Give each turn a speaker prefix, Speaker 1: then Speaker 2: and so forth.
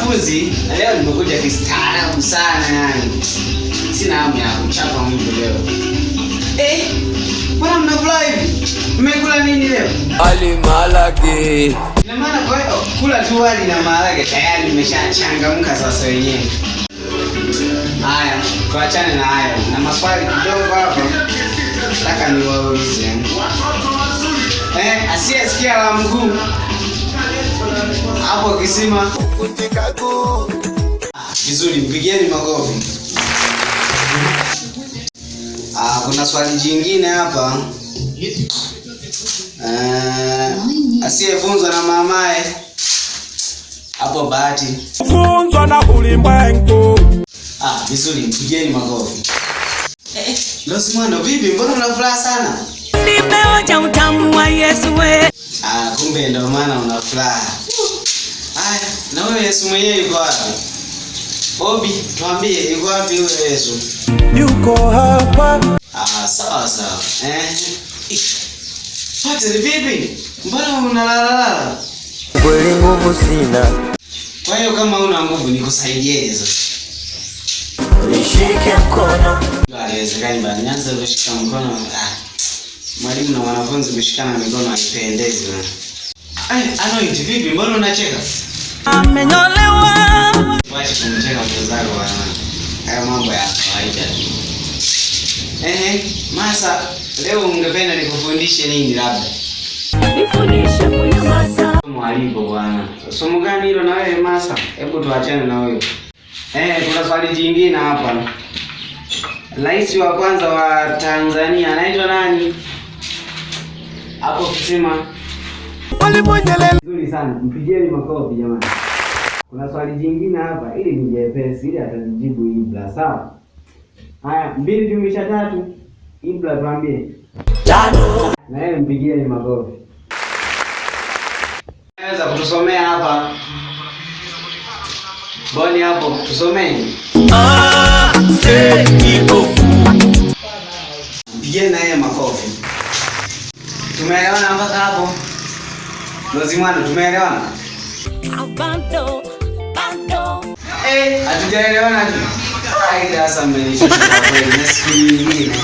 Speaker 1: wanafunzi, leo nimekuja kistaarabu sana yani. Sina hamu ya kuchapa mtu leo. Mbona mnafurahi hivi? Mmekula nini leo?
Speaker 2: Ali maharage.
Speaker 1: Na maana kwa hiyo kula tu wali na maharage tayari mmeshachangamka sasa wenyewe. Haya, tuachane na hayo. Na maswali kidogo hapa. Nataka niwaulize. Asiyesikia la mguu hapo kisima vizuri, mpigieni makofi. Kuna swali jingine hapa. Asiyefunzwa na mamae hapo bahati.
Speaker 2: Funzwa na ulimwengu.
Speaker 1: Vizuri, mpigieni makofi. Losimano, vipi? Mbona una furaha sana?
Speaker 3: Nimeonja utamu wa Yesu we.
Speaker 1: Kumbe ndio maana una furaha. Haya, na wewe Yesu mwenyewe yuko wapi? Bobby, tuambie yuko wapi wewe Yesu?
Speaker 2: Yuko hapa.
Speaker 1: Sawa. Pate vipi? Mbona unalala?
Speaker 2: Kweli nguvu sina.
Speaker 1: Kwa hiyo kama una nguvu nikusaidie sasa.
Speaker 2: Nishike mkono.
Speaker 1: Haiwezekani bana, nianze kushika mkono. Mwalimu na wanafunzi kushikana mikono haipendezi bana. Anointi vipi? Mbona unacheka?
Speaker 3: Amenyolewa.
Speaker 1: Wacha kumcheka mwenzako bana. Haya mambo ya kawaida. Masa, leo ungependa nikufundishe nini labda?
Speaker 3: Nifundishe kunyamaza.
Speaker 1: Mwalimu bwana. Somo gani hilo na wewe Masa? Hebu tuachane na wewe. Kuna swali jingine hapa. Rais wa kwanza wa Tanzania anaitwa nani? Hapo kisema. Nzuri sana. Mpigieni makofi jamani. Kuna swali jingine hapa ili ni jepesi ili atajibu Ibra, sawa? Haya, 2 jumlisha 3. Ibra tuambie.
Speaker 2: 5.
Speaker 1: Na yeye mpigieni makofi. Naweza kutusomea hapa. Boni hapo, tusomeni. Mpigieni na yeye makofi. Tumeelewana mpaka hapo? Lozimwana, tumeelewana?
Speaker 3: Bando.
Speaker 1: Hatujaelewana tu. Sasa mmenishinda kwa kweli, na siku nyingine.